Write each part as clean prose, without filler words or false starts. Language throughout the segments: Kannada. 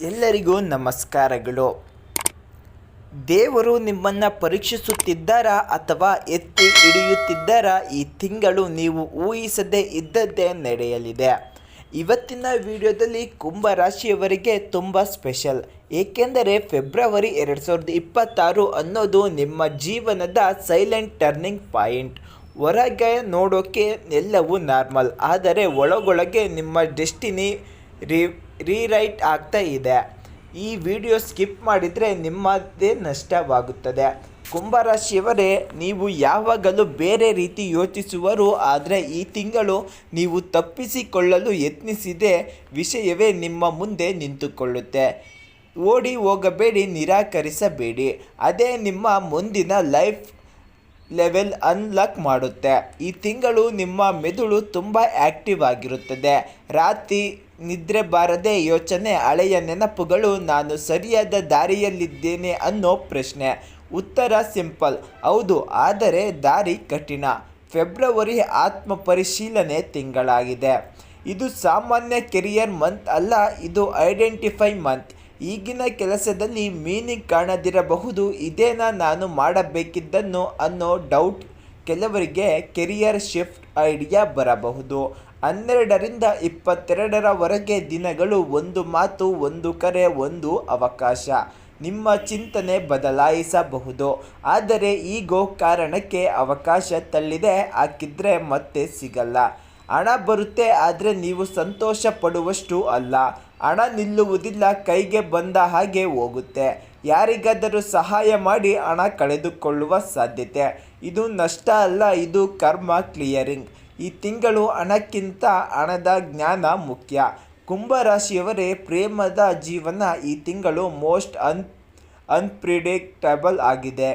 ಎಲ್ಲರಿಗೂ ನಮಸ್ಕಾರಗಳು. ದೇವರು ನಿಮ್ಮನ್ನು ಪರೀಕ್ಷಿಸುತ್ತಿದ್ದಾರಾ ಅಥವಾ ಎತ್ತಿ ಹಿಡಿಯುತ್ತಿದ್ದಾರಾ? ಈ ತಿಂಗಳು ನೀವು ಊಹಿಸದೇ ಇದ್ದದ್ದೇ ನಡೆಯಲಿದೆ. ಇವತ್ತಿನ ವಿಡಿಯೋದಲ್ಲಿ ಕುಂಭ ರಾಶಿಯವರಿಗೆ ತುಂಬ ಸ್ಪೆಷಲ್. ಏಕೆಂದರೆ ಫೆಬ್ರವರಿ 2026 ಅನ್ನೋದು ನಿಮ್ಮ ಜೀವನದ ಸೈಲೆಂಟ್ ಟರ್ನಿಂಗ್ ಪಾಯಿಂಟ್. ಹೊರಗೆ ನೋಡೋಕ್ಕೆ ಎಲ್ಲವೂ ನಾರ್ಮಲ್, ಆದರೆ ಒಳಗೊಳಗೆ ನಿಮ್ಮ ಡೆಸ್ಟಿನಿ ರೀರೈಟ್ ಆಗ್ತಾ ಇದೆ. ಈ ವಿಡಿಯೋ ಸ್ಕಿಪ್ ಮಾಡಿದರೆ ನಿಮ್ಮದೇ ನಷ್ಟವಾಗುತ್ತದೆ. ಕುಂಭರಾಶಿಯವರೇ, ನೀವು ಯಾವಾಗಲೂ ಬೇರೆ ರೀತಿ ಯೋಚಿಸುವರು, ಆದರೆ ಈ ತಿಂಗಳು ನೀವು ತಪ್ಪಿಸಿಕೊಳ್ಳಲು ಯತ್ನಿಸಿದ ವಿಷಯವೇ ನಿಮ್ಮ ಮುಂದೆ ನಿಂತುಕೊಳ್ಳುತ್ತೆ. ಓಡಿ ಹೋಗಬೇಡಿ, ನಿರಾಕರಿಸಬೇಡಿ. ಅದೇ ನಿಮ್ಮ ಮುಂದಿನ ಲೈಫ್ ಲೆವೆಲ್ ಅನ್ಲಾಕ್ ಮಾಡುತ್ತೆ. ಈ ತಿಂಗಳು ನಿಮ್ಮ ಮೆದುಳು ತುಂಬ ಆ್ಯಕ್ಟಿವ್ ಆಗಿರುತ್ತದೆ. ರಾತ್ರಿ ನಿದ್ರೆ ಬಾರದೆ ಯೋಚನೆ, ಹಳೆಯ ನೆನಪುಗಳು, ನಾನು ಸರಿಯಾದ ದಾರಿಯಲ್ಲಿದ್ದೇನೆ ಅನ್ನೋ ಪ್ರಶ್ನೆ. ಉತ್ತರ ಸಿಂಪಲ್, ಹೌದು, ಆದರೆ ದಾರಿ ಕಠಿಣ. ಫೆಬ್ರವರಿ ಆತ್ಮ ಪರಿಶೀಲನೆ ತಿಂಗಳಾಗಿದೆ. ಇದು ಸಾಮಾನ್ಯ ಕೆರಿಯರ್ ಮಂತ್ ಅಲ್ಲ, ಇದು ಐಡೆಂಟಿಫೈ ಮಂತ್. ಈಗಿನ ಕೆಲಸದಲ್ಲಿ ಮೀನಿಂಗ್ ಕಾಣದಿರಬಹುದು. ಇದೇನಾ ನಾನು ಮಾಡಬೇಕಿದ್ದನ್ನು ಅನ್ನೋ ಡೌಟ್. ಕೆಲವರಿಗೆ ಕೆರಿಯರ್ ಶಿಫ್ಟ್ ಐಡಿಯಾ ಬರಬಹುದು. 12ರಿಂದ 22ರವರೆಗೆ ದಿನಗಳು. ಒಂದು ಮಾತು, ಒಂದು ಕರೆ, ಒಂದು ಅವಕಾಶ ನಿಮ್ಮ ಚಿಂತನೆ ಬದಲಾಯಿಸಬಹುದು. ಆದರೆ ಈಗೋ ಕಾರಣಕ್ಕೆ ಅವಕಾಶ ತಳ್ಳಿದೆ ಹಾಕಿದ್ರೆ ಮತ್ತೆ ಸಿಗಲ್ಲ. ಹಣ ಬರುತ್ತೆ, ಆದರೆ ನೀವು ಸಂತೋಷ ಪಡುವಷ್ಟು ಅಲ್ಲ. ಹಣ ನಿಲ್ಲುವುದಿಲ್ಲ, ಕೈಗೆ ಬಂದ ಹಾಗೆ ಹೋಗುತ್ತೆ. ಯಾರಿಗಾದರೂ ಸಹಾಯ ಮಾಡಿ ಹಣ ಕಳೆದುಕೊಳ್ಳುವ ಸಾಧ್ಯತೆ. ಇದು ನಷ್ಟ ಅಲ್ಲ, ಇದು ಕರ್ಮ ಕ್ಲಿಯರಿಂಗ್. ಈ ತಿಂಗಳು ಹಣಕ್ಕಿಂತ ಹಣದ ಜ್ಞಾನ ಮುಖ್ಯ. ಕುಂಭರಾಶಿಯವರೇ, ಪ್ರೇಮದ ಜೀವನ ಈ ತಿಂಗಳು ಮೋಸ್ಟ್ ಅನ್ಪ್ರಿಡಿಕ್ಟಬಲ್ ಆಗಿದೆ.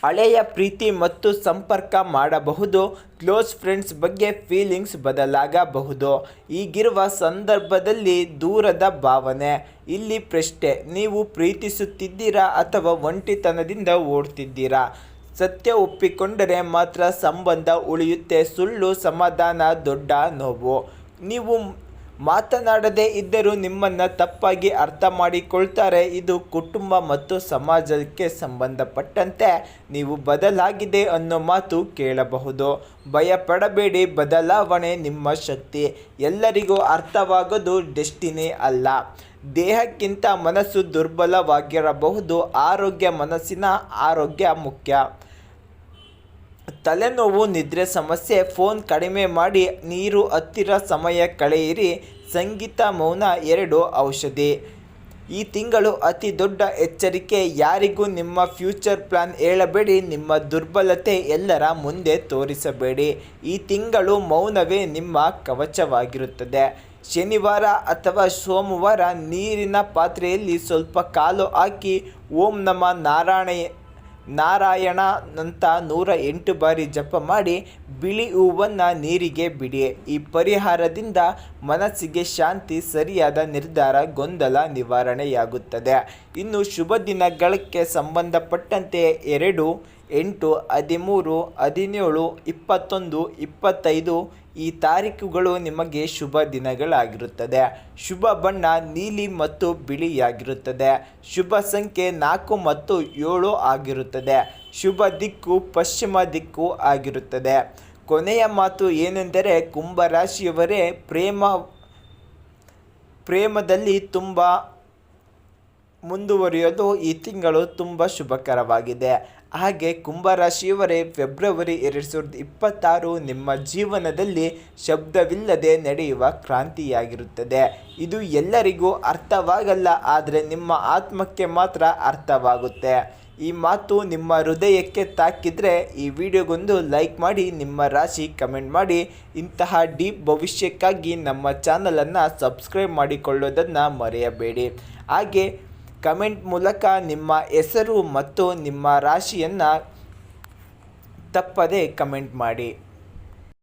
ಹಳೆಯ ಪ್ರೀತಿ ಮತ್ತು ಸಂಪರ್ಕ ಮಾಡಬಹುದು. ಕ್ಲೋಸ್ ಫ್ರೆಂಡ್ಸ್ ಬಗ್ಗೆ ಫೀಲಿಂಗ್ಸ್ ಬದಲಾಗಬಹುದು. ಈಗಿರುವ ಸಂದರ್ಭದಲ್ಲಿ ದೂರದ ಭಾವನೆ. ಇಲ್ಲಿ ಪ್ರಶ್ನೆ, ನೀವು ಪ್ರೀತಿಸುತ್ತಿದ್ದೀರಾ ಅಥವಾ ಒಂಟಿತನದಿಂದ ಓಡ್ತಿದ್ದೀರಾ? ಸತ್ಯ ಒಪ್ಪಿಕೊಂಡರೆ ಮಾತ್ರ ಸಂಬಂಧ ಉಳಿಯುತ್ತೆ. ಸುಳ್ಳು ಸಮಾಧಾನ ದೊಡ್ಡ ನೋವು. ನೀವು ಮಾತನಾಡದೇ ಇದ್ದರೂ ನಿಮ್ಮನ್ನು ತಪ್ಪಾಗಿ ಅರ್ಥ ಮಾಡಿಕೊಳ್ತಾರೆ. ಇದು ಕುಟುಂಬ ಮತ್ತು ಸಮಾಜಕ್ಕೆ ಸಂಬಂಧಪಟ್ಟಂತೆ ನೀವು ಬದಲಾಗಿದೆ ಅನ್ನೋ ಮಾತು ಕೇಳಬಹುದು. ಭಯಪಡಬೇಡಿ, ಬದಲಾವಣೆ ನಿಮ್ಮ ಶಕ್ತಿ. ಎಲ್ಲರಿಗೂ ಅರ್ಥವಾಗೋದು ಡೆಸ್ಟಿನಿ ಅಲ್ಲ. ದೇಹಕ್ಕಿಂತ ಮನಸ್ಸು ದುರ್ಬಲವಾಗಿರಬಹುದು. ಆರೋಗ್ಯ, ಮನಸ್ಸಿನ ಆರೋಗ್ಯ ಮುಖ್ಯ. ತಲೆನೋವು, ನಿದ್ರೆ ಸಮಸ್ಯೆ, ಫೋನ್ ಕಡಿಮೆ ಮಾಡಿ, ನೀರು ಹತ್ತಿರ ಸಮಯ ಕಳೆಯಿರಿ. ಸಂಗೀತ, ಮೌನ ಎರಡು ಔಷಧಿ. ಈ ತಿಂಗಳು ಅತಿ ದೊಡ್ಡ ಎಚ್ಚರಿಕೆ, ಯಾರಿಗೂ ನಿಮ್ಮ ಫ್ಯೂಚರ್ ಪ್ಲಾನ್ ಹೇಳಬೇಡಿ. ನಿಮ್ಮ ದುರ್ಬಲತೆ ಎಲ್ಲರ ಮುಂದೆ ತೋರಿಸಬೇಡಿ. ಈ ತಿಂಗಳು ಮೌನವೇ ನಿಮ್ಮ ಕವಚವಾಗಿರುತ್ತದೆ. ಶನಿವಾರ ಅಥವಾ ಸೋಮವಾರ ನೀರಿನ ಪಾತ್ರೆಯಲ್ಲಿ ಸ್ವಲ್ಪ ಕಾಲು ಹಾಕಿ ಓಂ ನಮ ನಾರಾಯಣ ಅಂತ 108 ಬಾರಿ ಜಪ ಮಾಡಿ ಬಿಳಿ ಹೂವನ್ನು ನೀರಿಗೆ ಬಿಡಿ. ಈ ಪರಿಹಾರದಿಂದ ಮನಸ್ಸಿಗೆ ಶಾಂತಿ, ಸರಿಯಾದ ನಿರ್ಧಾರ, ಗೊಂದಲ ನಿವಾರಣೆಯಾಗುತ್ತದೆ. ಇನ್ನು ಶುಭ ದಿನಗಳಿಗೆ ಸಂಬಂಧಪಟ್ಟಂತೆ 2, 8, 13, 17, 21, 25 ಈ ತಾರೀಕುಗಳು ನಿಮಗೆ ಶುಭ ದಿನಗಳಾಗಿರುತ್ತದೆ. ಶುಭ ಬಣ್ಣ ನೀಲಿ ಮತ್ತು ಬಿಳಿಯಾಗಿರುತ್ತದೆ. ಶುಭ ಸಂಖ್ಯೆ 4 ಮತ್ತು 7 ಆಗಿರುತ್ತದೆ. ಶುಭ ದಿಕ್ಕು ಪಶ್ಚಿಮ ದಿಕ್ಕು ಆಗಿರುತ್ತದೆ. ಕೊನೆಯ ಮಾತು ಏನೆಂದರೆ, ಕುಂಭರಾಶಿಯವರೇ, ಪ್ರೇಮದಲ್ಲಿ ತುಂಬ ಮುಂದುವರಿಯೋದು ಈ ತಿಂಗಳು ತುಂಬ ಶುಭಕರವಾಗಿದೆ. ಹಾಗೆ ಕುಂಭರಾಶಿಯವರೇ, ಫೆಬ್ರವರಿ 2026 ನಿಮ್ಮ ಜೀವನದಲ್ಲಿ ಶಬ್ದವಿಲ್ಲದೆ ನಡೆಯುವ ಕ್ರಾಂತಿಯಾಗಿರುತ್ತದೆ. ಇದು ಎಲ್ಲರಿಗೂ ಅರ್ಥವಾಗಲ್ಲ, ಆದರೆ ನಿಮ್ಮ ಆತ್ಮಕ್ಕೆ ಮಾತ್ರ ಅರ್ಥವಾಗುತ್ತೆ. ಈ ಮಾತು ನಿಮ್ಮ ಹೃದಯಕ್ಕೆ ತಾಕಿದರೆ ಈ ವಿಡಿಯೋಗೊಂದು ಲೈಕ್ ಮಾಡಿ, ನಿಮ್ಮ ರಾಶಿ ಕಮೆಂಟ್ ಮಾಡಿ. ಇಂತಹ ಡೀಪ್ ಭವಿಷ್ಯಕ್ಕಾಗಿ ನಮ್ಮ ಚಾನಲನ್ನು ಸಬ್ಸ್ಕ್ರೈಬ್ ಮಾಡಿಕೊಳ್ಳೋದನ್ನು ಮರೆಯಬೇಡಿ. ಹಾಗೆ ಕಮೆಂಟ್ ಮೂಲಕ ನಿಮ್ಮ ಹೆಸರು ಮತ್ತು ನಿಮ್ಮ ರಾಶಿಯನ್ನು ತಪ್ಪದೇ ಕಮೆಂಟ್ ಮಾಡಿ.